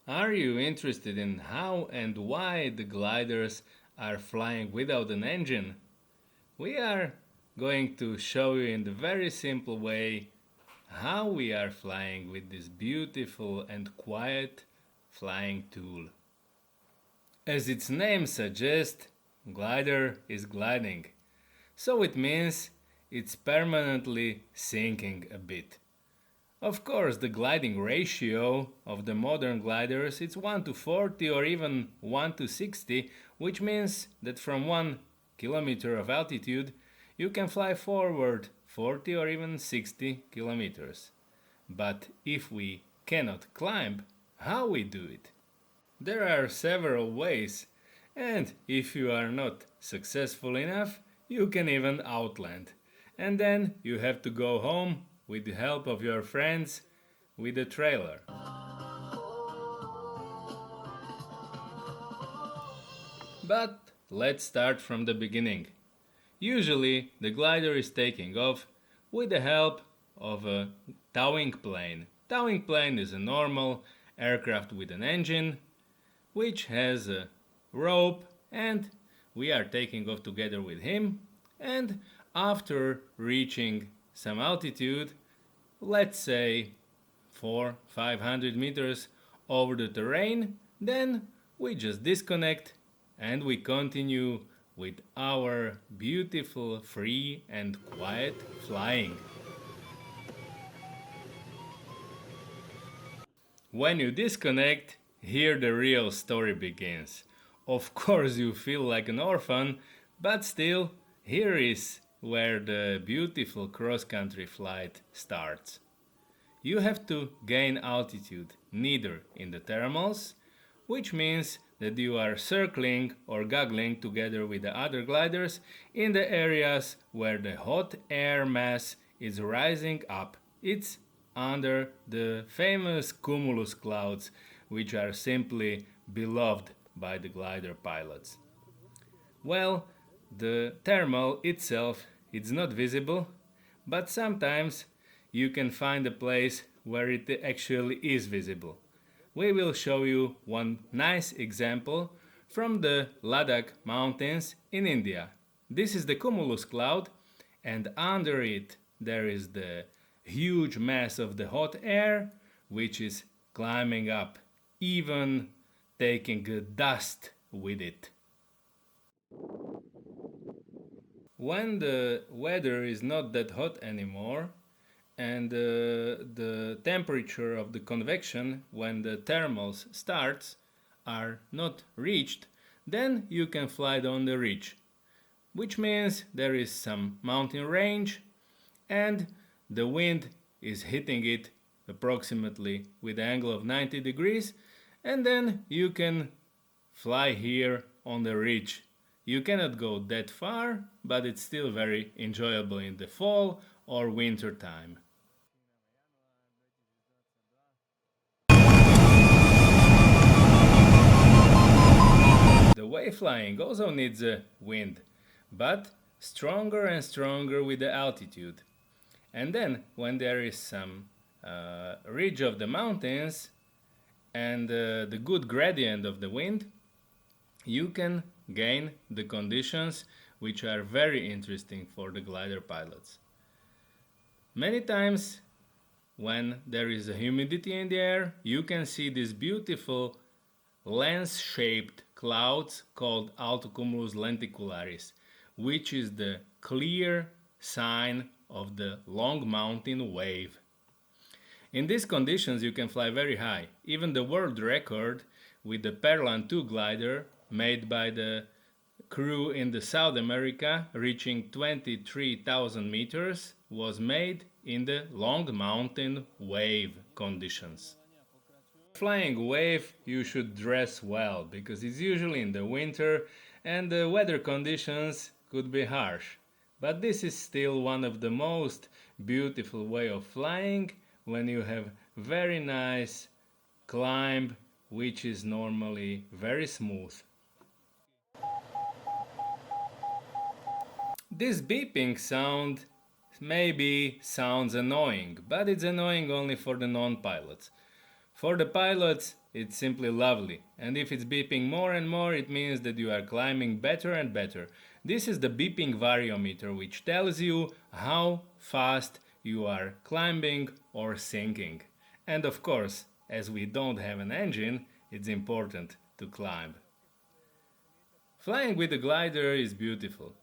Are you interested in how and why the gliders are flying without an engine? We are going to show you in the very simple way how we are flying with this beautiful and quiet flying tool. As its name suggests, glider is gliding, so it means it's permanently sinking a bit. Of course, the gliding ratio of the modern gliders is 1 to 40 or even 1 to 60, which means that from 1 kilometer of altitude you can fly forward 40 or even 60 kilometers. But if we cannot climb, how we do it? There are several ways, and if you are not successful enough, you can even outland. And then you have to go home with the help of your friends with a trailer. But let's start from the beginning. Usually, the glider is taking off with the help of a towing plane. Towing plane is a normal aircraft with an engine which has a rope, and we are taking off together with him, and after reaching some altitude, let's say 400-500 meters over the terrain, then we just disconnect and we continue with our beautiful, free and quiet flying. When you disconnect, here the real story begins. Of course you feel like an orphan, but still, here is where the beautiful cross-country flight starts. You have to gain altitude, neither in the thermals, which means that you are circling or goggling together with the other gliders in the areas where the hot air mass is rising up. It's under the famous cumulus clouds, which are simply beloved by the glider pilots. Well, the thermal itself is not visible, but sometimes you can find a place where it actually is visible. We will show you one nice example from the Ladakh mountains in India. This is the cumulus cloud, and under it there is the huge mass of the hot air which is climbing up, even taking dust with it. When the weather is not that hot anymore, and the temperature of the convection when the thermals starts are not reached, then you can fly down the ridge, which means there is some mountain range and the wind is hitting it approximately with an angle of 90 degrees, and then you can fly here on the ridge. You cannot go that far, but it's still very enjoyable in the fall or winter time. The wave flying also needs a wind, but stronger and stronger with the altitude. And then when there is some ridge of the mountains and the good gradient of the wind, you can gain the conditions which are very interesting for the glider pilots. Many times when there is a humidity in the air, you can see these beautiful lens-shaped clouds called altocumulus lenticularis, which is the clear sign of the long mountain wave. In these conditions you can fly very high. Even the world record with the Perlan 2 glider made by the crew in the South America, reaching 23,000 meters, was made in the long mountain wave conditions. Flying wave you should dress well, because it's usually in the winter and the weather conditions could be harsh. But this is still one of the most beautiful way of flying when you have very nice climb, which is normally very smooth. This beeping sound maybe sounds annoying, but it's annoying only for the non-pilots. For the pilots, it's simply lovely, and if it's beeping more and more, it means that you are climbing better and better. This is the beeping variometer, which tells you how fast you are climbing or sinking. And of course, as we don't have an engine, it's important to climb. Flying with a glider is beautiful.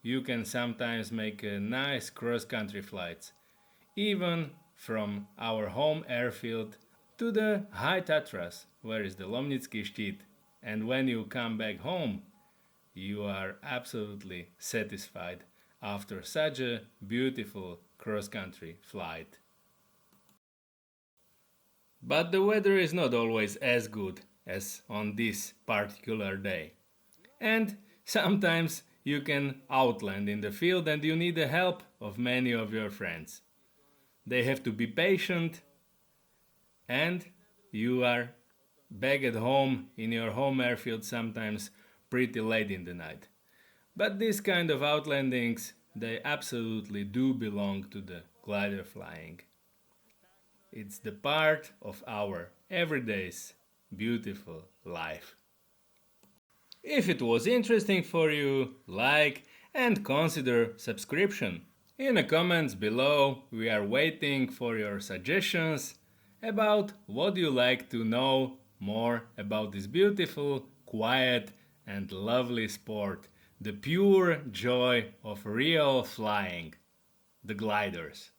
You can sometimes make nice cross-country flights, even from our home airfield to the High Tatras, where is the Lomnitsky Shtít. And when you come back home, you are absolutely satisfied after such a beautiful cross-country flight. But the weather is not always as good as on this particular day. And sometimes you can outland in the field and you need the help of many of your friends. They have to be patient, and you are back at home in your home airfield sometimes pretty late in the night. But these kind of outlandings, they absolutely do belong to the glider flying. It's the part of our everyday's beautiful life. If it was interesting for you, like and consider subscription. In the comments below, we are waiting for your suggestions about what you like to know more about this beautiful, quiet and lovely sport, the pure joy of real flying, the gliders.